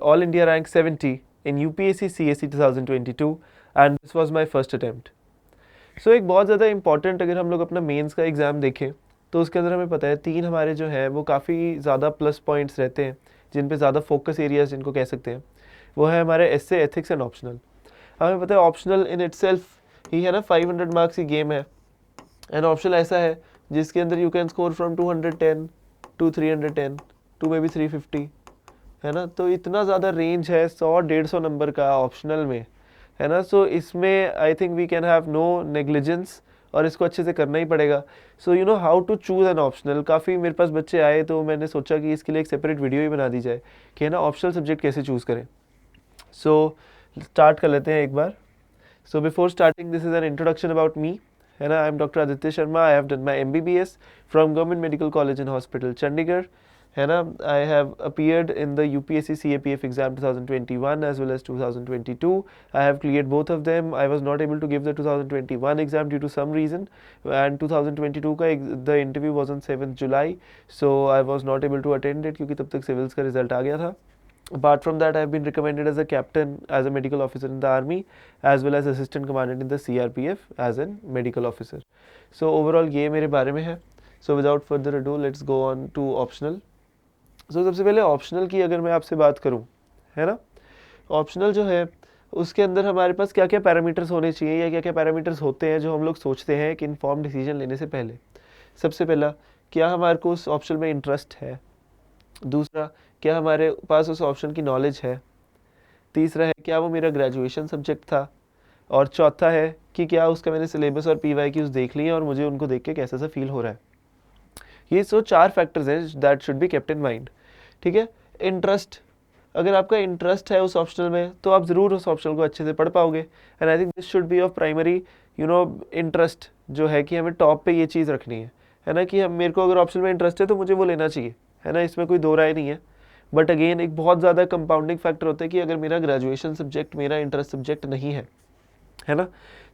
All India rank 70 in UPSC CSE 2022 and this was my first attempt. So एक बहुत ज़्यादा important, अगर हम लोग अपना मेंस का एग्ज़ाम देखें तो उसके अंदर हमें पता है 3 हमारे जो है वो काफ़ी ज़्यादा प्लस पॉइंट्स रहते हैं, जिन पे ज़्यादा फोकस एरियाज जिनको कह सकते हैं, वो है हमारे एसे, एथिक्स एंड ऑप्शनल। हमें पता है ऑप्शनल इन इटसेल्फ ही है ना 500 मार्क्स की गेम है, एंड ऑप्शनल ऐसा है जिसके अंदर you can score from 210 to 310 to may be 350, है ना। तो इतना ज़्यादा रेंज है 100-150 नंबर का ऑप्शनल में, है ना। सो इसमें I think we can have no negligence और इसको अच्छे से करना ही पड़ेगा। So you know how to choose an optional. काफ़ी मेरे पास बच्चे आए तो मैंने सोचा कि इसके लिए एक सेपरेट वीडियो ही बना दी जाए कि है ना ऑप्शनल सब्जेक्ट कैसे चूज़ करें। सो स्टार्ट कर लेते हैं एक बार। So before starting this is an introduction about me, है ना। I am doctor Aditya Sharma. I have done my MBBS from government medical college and hospital Chandigarh, है ना। I have appeared in the UPSC CAPF exam 2021 as well as 2022. I have cleared both of them. I was not able to give the 2021 exam due to some reason, and 2022 का the interview was on 7th July, so I was not able to attend it क्योंकि तब तक civils का result आ गया था। Apart from that, I have been recommended as a captain, as a medical officer in the army, as well as assistant commandant in the CRPF as a medical officer. So overall ये मेरे बारे में है। So without further ado, let's go on to optional. So सबसे पहले optional की अगर मैं आपसे बात करूं, है ना, ऑप्शनल जो है उसके अंदर हमारे पास क्या क्या पैरामीटर्स होने चाहिए या क्या क्या पैरामीटर्स होते हैं जो हम लोग सोचते हैं कि इन्फॉर्म डिसीजन लेने से पहले। सबसे पहला, क्या हमारे को उस ऑप्शन में इंटरेस्ट है। दूसरा, क्या हमारे पास उस ऑप्शन की नॉलेज है। तीसरा है, क्या वो मेरा ग्रेजुएशन सब्जेक्ट था। और चौथा है कि क्या उसका मैंने सिलेबस और PYQs देख लिए और मुझे उनको देख के कैसा सा फील हो रहा है। ये 4 फैक्टर्स हैं that should be kept in mind, ठीक है। इंटरेस्ट, अगर आपका इंटरेस्ट है उस ऑप्शनल में तो आप ज़रूर उस ऑप्शनल को अच्छे से पढ़ पाओगे, and I think this should be of primary you know interest, जो है कि हमें टॉप पे ये चीज़ रखनी है ना, कि हम मेरे को अगर ऑप्शनल में इंटरेस्ट है तो मुझे वो लेना चाहिए, है ना। इसमें कोई दो राय नहीं है। बट अगेन एक बहुत ज़्यादा कंपाउंडिंग फैक्टर होता है कि अगर मेरा ग्रेजुएशन सब्जेक्ट मेरा इंटरेस्ट सब्जेक्ट नहीं है ना,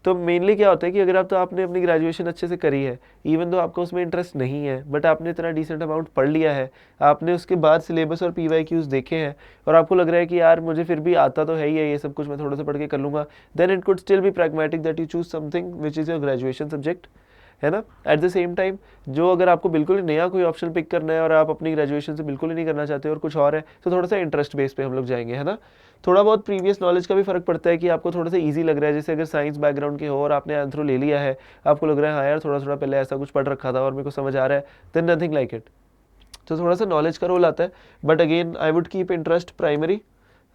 तो मेनली क्या होता है कि अगर आपने अपनी ग्रेजुएशन अच्छे से करी है, इवन तो आपका उसमें इंटरेस्ट नहीं है, बट आपने इतना डिसेंट अमाउंट पढ़ लिया है, आपने उसके बाद सिलेबस और PYQs देखे हैं और आपको लग रहा है कि यार मुझे फिर भी आता तो है ही है ये सब कुछ, मैं थोड़ा सा पढ़ के कर लूँगा, then it could still be pragmatic that you choose something which is your graduation subject, है ना। एट द सेम टाइम जो अगर आपको बिल्कुल ही नया कोई ऑप्शन पिक करना है और आप अपनी ग्रेजुएशन से बिल्कुल ही नहीं करना चाहते और कुछ और है, तो थोड़ा सा इंटरेस्ट बेस पे हम लोग जाएंगे, है ना। थोड़ा बहुत प्रीवियस नॉलेज का भी फर्क पड़ता है कि आपको थोड़ा सा इजी लग रहा है। जैसे अगर साइंस बैकग्राउंड के हो और आपने एंथ्रो ले लिया है, आपको लग रहा है हाँ यार थोड़ा थोड़ा पहले ऐसा कुछ पढ़ रखा था और मेरे को समझ आ रहा है, देन नथिंग लाइक इट। तो थोड़ा सा नॉलेज का रोल आता है, but again I would keep interest primary,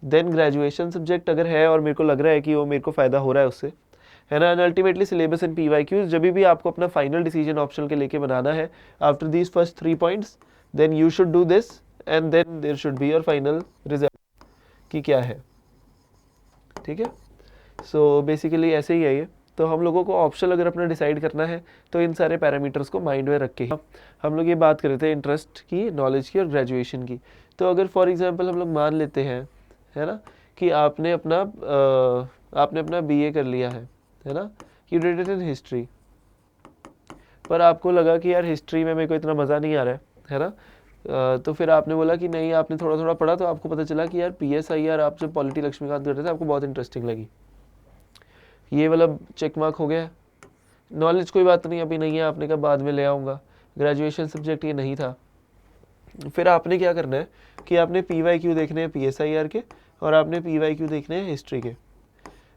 then graduation subject अगर है और मेरे को लग रहा है कि वो मेरे को फ़ायदा हो रहा है उससे, है ना। And ultimately syllabus and PYQs, जब भी आपको अपना फाइनल डिसीजन ऑप्शनल के लेके बनाना है after these first 3 points, then you should do this and then there should be your final result कि क्या है, ठीक है। सो बेसिकली ऐसे ही है ये। तो हम लोगों को ऑप्शनल अगर अपना डिसाइड करना है तो इन सारे पैरामीटर्स को माइंड में रख के ही हम लोग ये बात कर रहे थे इंटरेस्ट की, नॉलेज की और ग्रेजुएशन की। तो अगर फॉर एग्जांपल हम लोग मान लेते हैं, है ना, कि आपने अपना BA कर लिया है ना, you did it in history, पर आपको लगा कि यार हिस्ट्री में मेरे को इतना मज़ा नहीं आ रहा है ना। तो फिर आपने बोला कि नहीं, आपने थोड़ा थोड़ा पढ़ा तो आपको पता चला कि यार PSIR आप जब पॉलिटी लक्ष्मीकांत कर रहे थे आपको बहुत इंटरेस्टिंग लगी, ये वाला चेक मार्क हो गया। नॉलेज कोई बात नहीं अभी नहीं है, आपने कहा बाद में ले आऊँगा, ग्रेजुएशन सब्जेक्ट ये नहीं था। फिर आपने क्या करना है कि आपने PYQ देखने हैं PSIR के और आपने PYQ देखने हैं हिस्ट्री के।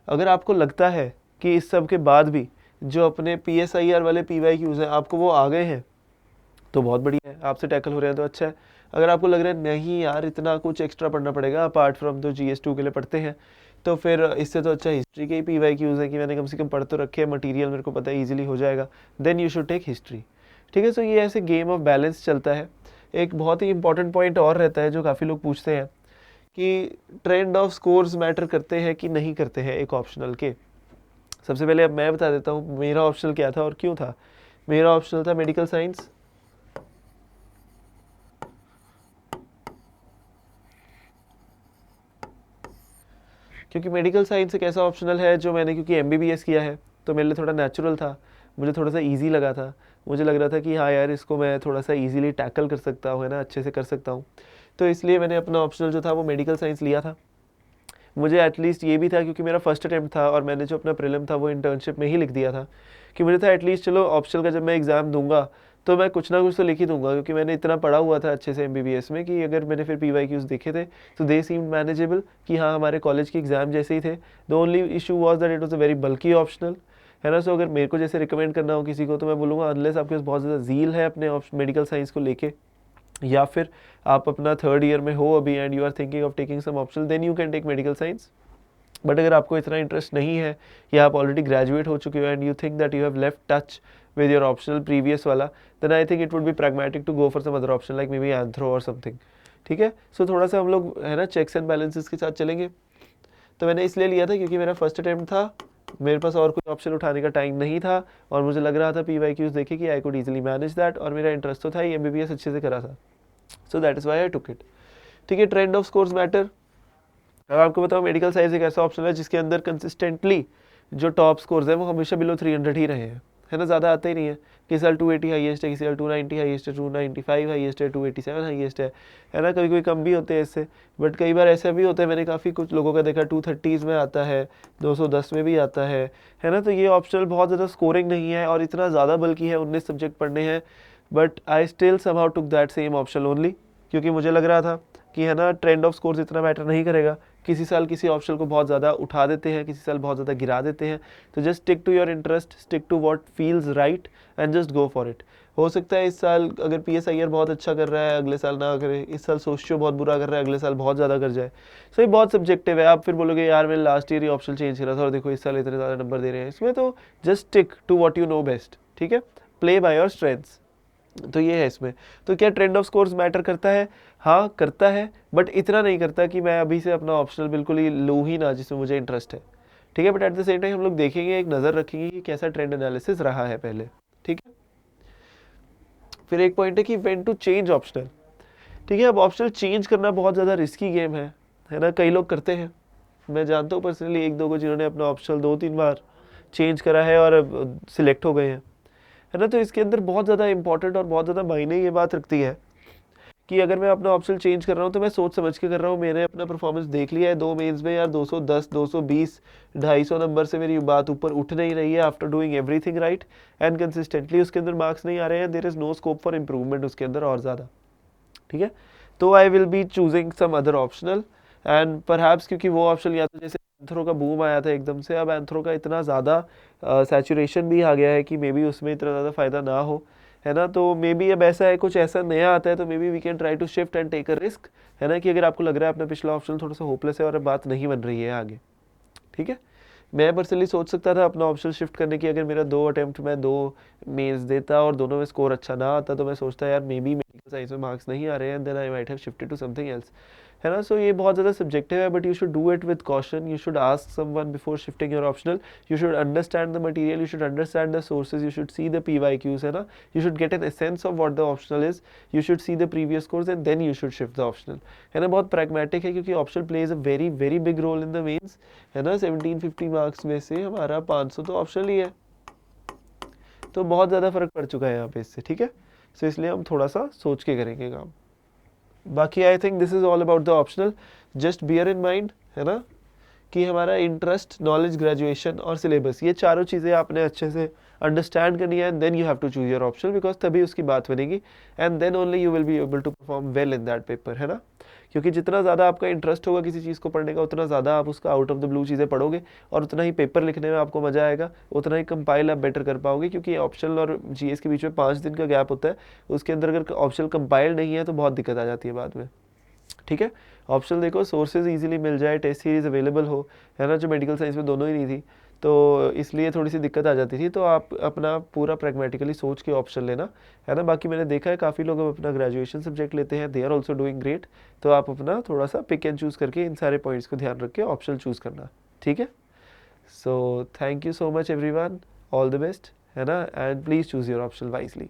अगर आपको लगता है कि इस सब के बाद भी जो अपने PSIR वाले PYQs हैं आपको वो आ गए हैं तो बहुत बढ़िया है, आपसे टैकल हो रहे हैं तो अच्छा है। अगर आपको लग रहा है नहीं यार इतना कुछ एक्स्ट्रा पढ़ना पड़ेगा अपार्ट फ्रॉम तो GS2 के लिए पढ़ते हैं, तो फिर इससे तो अच्छा हिस्ट्री के ही PYQs हैं कि मैंने कम से कम पढ़ तो रखे हैं, मटीरियल मेरे को पता है ईजिली हो जाएगा, then you should take history, ठीक है। सो ये ऐसे गेम ऑफ बैलेंस चलता है। एक बहुत ही इंपॉर्टेंट पॉइंट और रहता है जो काफ़ी लोग पूछते हैं कि ट्रेंड ऑफ स्कोर्स मैटर करते हैं कि नहीं करते हैं एक ऑप्शनल के। सबसे पहले अब मैं बता देता हूँ मेरा ऑप्शनल क्या था और क्यों था। मेरा ऑप्शनल था मेडिकल साइंस, क्योंकि मेडिकल साइंस एक ऐसा ऑप्शनल है जो मैंने क्योंकि MBBS किया है तो मेरे लिए थोड़ा नेचुरल था, मुझे थोड़ा सा इजी लगा था, मुझे लग रहा था कि हाँ यार इसको मैं थोड़ा सा इजीली टैकल कर सकता हूँ, है ना, अच्छे से कर सकता हूँ। तो इसलिए मैंने अपना ऑप्शनल जो था वो मेडिकल साइंस लिया था। मुझे एटलीस्ट ये भी था क्योंकि मेरा फर्स्ट अटैम्प्ट था और मैंने जो अपना प्रीलिम था वो इंटर्नशिप में ही लिख दिया था कि मुझे था एटलीस्ट चलो ऑप्शनल का जब मैं एग्ज़ाम दूंगा तो मैं कुछ ना कुछ तो लिख ही दूंगा, क्योंकि मैंने इतना पढ़ा हुआ था अच्छे से एमबीबीएस में कि अगर मैंने फिर PYQs देखे थे तो दे सीम्ड मैनेजेबल, कि हाँ हमारे कॉलेज के एग्ज़ाम जैसे ही थे। The only issue was that it was a very bulky optional, है ना। सो अगर मेरे को जैसे रिकमेंड करना हो किसी को तो मैं बोलूँगा अनलेस आपके पास बहुत ज़्यादा जील है अपने मेडिकल साइंस को लेके, या फिर आप अपना थर्ड ईयर में हो अभी and you are thinking of taking some optional, then you can take medical science. But अगर आपको इतना इंटरेस्ट नहीं है या आप ऑलरेडी ग्रेजुएट हो चुके हो and you think that you have left touch with your optional previous वाला, then I think it would be pragmatic to go for some other option like maybe anthro or something। ठीक है, सो थोड़ा सा हम लोग है ना चेक्स एंड बैलेंसेस के साथ चलेंगे। तो मैंने इसलिए लिया था क्योंकि मेरा फर्स्ट अटैम्प्ट था, मेरे पास और कोई ऑप्शन उठाने का टाइम नहीं था और मुझे लग रहा था PYQs देखे कि I could easily manage that, और मेरा इंटरेस्ट तो था ही, MBBS अच्छे से करा था, so that is why I took it. ठीक है, ट्रेंड ऑफ स्कोर्स मैटर। अब आपको बताओ मेडिकल साइंस एक ऐसा ऑप्शन है जिसके अंदर कंसिस्टेंटली जो टॉप स्कोर्स है वो हमेशा बिलो 300 ही रहे हैं, है ना, ज़्यादा आते ही नहीं है। किसी साल 280 हाईएस्ट है, किसी साल 290 हाईएस्ट है, 295 हाईएस्ट है, 287 हाईएस्ट है ना। कभी कोई कम भी होते हैं इससे, बट कई बार ऐसा भी होता है, मैंने काफ़ी कुछ लोगों का देखा 230s में आता है, 210 में भी आता है ना। तो ये ऑप्शनल बहुत ज़्यादा स्कोरिंग नहीं है और इतना ज़्यादा बल्कि है, 19 सब्जेक्ट पढ़ने हैं, but I still somehow took that same optional only, क्योंकि मुझे लग रहा था कि है ना ट्रेंड ऑफ स्कोर्स इतना मैटर नहीं करेगा। किसी साल किसी ऑप्शनल को बहुत ज़्यादा उठा देते हैं, किसी साल बहुत ज़्यादा गिरा देते हैं, तो just stick to your interest, stick to what feels right and just go for it. हो सकता है इस साल अगर PSIR बहुत अच्छा कर रहा है अगले साल ना करे, इस साल सोशियो बहुत बुरा कर रहा है अगले साल बहुत ज़्यादा कर जाए। सो ये बहुत सब्जेक्टिव है। आप फिर बोलोगे यार मैंने लास्ट ईयर ही ऑप्शन चेंज करा था और देखो इस साल इतने ज़्यादा नंबर दे रहे हैं, इसमें तो just stick to what you know best. ठीक है, प्ले बाय योर स्ट्रेंथ्स। तो ये है इसमें। तो क्या ट्रेंड ऑफ स्कोर्स मैटर करता है? हाँ करता है, बट इतना नहीं करता कि मैं अभी से अपना ऑप्शनल बिल्कुल ही लूँ ही ना जिसमें मुझे इंटरेस्ट है। ठीक है, but at the same time हम लोग देखेंगे, एक नज़र रखेंगे कि कैसा ट्रेंड एनालिसिस रहा है पहले। ठीक है, फिर एक पॉइंट है कि व्हेन टू चेंज ऑप्शनल। ठीक है, अब ऑप्शनल चेंज करना बहुत ज़्यादा रिस्की गेम है ना। कई लोग करते हैं, मैं जानता हूँ पर्सनली 1-2 को जिन्होंने अपना ऑप्शनल 2-3 बार चेंज करा है और सिलेक्ट हो गए हैं, है ना। तो इसके अंदर बहुत ज़्यादा इंपॉर्टेंट और बहुत ज़्यादा मायने ये बात रखती है कि अगर मैं अपना ऑप्शन चेंज कर रहा हूँ तो मैं सोच समझ के कर रहा हूँ। मैंने अपना परफॉर्मेंस देख लिया है 2 मेंस में, यार 210, 220, 250 नंबर से मेरी बात ऊपर उठ नहीं रही है after doing everything right and consistently उसके अंदर मार्क्स नहीं आ रहे हैं, there is no scope for improvement उसके अंदर और ज़्यादा। ठीक है, तो I will be choosing some other optional and perhaps, क्योंकि वो ऑप्शनल या तो जैसे एंथ्रो का बूम आया था एकदम से, अब एंथ्रो का इतना ज़्यादा सैचुरेशन भी आ गया है कि मे बी उसमें इतना ज़्यादा फ़ायदा ना हो, है ना। तो मे बी अब ऐसा है, कुछ ऐसा नया आता है तो may be we can try to shift and take a risk, है ना, कि अगर आपको लग रहा है अपना पिछला ऑप्शन थोड़ा सा होपलेस है और अब बात नहीं बन रही है आगे। ठीक है, मैं पर्सनली सोच सकता था अपना ऑप्शन शिफ्ट करने की, अगर मेरा 2 अटेम्प्ट में 2 मेंस देता और दोनों में स्कोर अच्छा ना आता तो मैं सोचता यार मे बी मेडिकल साइंस में मार्क्स नहीं आ रहे हैं, then I might have shifted to something else, है ना। सो ये बहुत ज़्यादा सब्जेक्टिव है, but you should do it with caution, you should ask someone before shifting your optional, you should understand the material, you should understand the sources, you should see the PYQs, है ना, you should get an essence of what the optional is, you should see the previous course and then you should shift the optional, है ना। बहुत pragmatic है क्योंकि optional plays a very very big role in the mains, है ना। 1750 marks में से हमारा 500 तो ऑप्शनल ही है, तो बहुत ज़्यादा फर्क पड़ चुका है यहाँ पे इससे। ठीक है, सो इसलिए हम थोड़ा सा सोच के करेंगे काम। बाकी I think this is all about the optional, just bear in mind, है ना, कि हमारा इंटरेस्ट, नॉलेज, ग्रेजुएशन और सिलेबस, ये चारों चीज़ें आपने अच्छे से अंडरस्टैंड करनी है and then you have to choose your optional, because तभी उसकी बात बनेगी and then only you will be able to perform well in that paper, है ना। क्योंकि जितना ज़्यादा आपका इंटरेस्ट होगा किसी चीज़ को पढ़ने का, उतना ज़्यादा आप उसका आउट ऑफ द ब्लू चीज़ें पढ़ोगे और उतना ही पेपर लिखने में आपको मज़ा आएगा, उतना ही कंपाइल आप बेटर कर पाओगे, क्योंकि ऑप्शनल और GS के बीच में 5 दिन का गैप होता है, उसके अंदर अगर ऑप्शनल कंपाइल नहीं है तो बहुत दिक्कत आ जाती है बाद में। ठीक है, ऑप्शनल देखो सोर्सेज इजीली मिल जाए, टेस्ट सीरीज अवेलेबल हो, है ना, जो मेडिकल साइंस में दोनों ही नहीं थी, तो इसलिए थोड़ी सी दिक्कत आ जाती थी। तो आप अपना पूरा प्रैग्मेटिकली सोच के ऑप्शन लेना, है ना। बाकी मैंने देखा है काफ़ी लोग अब अपना ग्रेजुएशन सब्जेक्ट लेते हैं, they are also doing great, तो आप अपना थोड़ा सा पिक एंड चूज़ करके इन सारे पॉइंट्स को ध्यान रख के ऑप्शन चूज़ करना। ठीक है, so thank you so much everyone, all the best, है ना, and please choose your option wisely.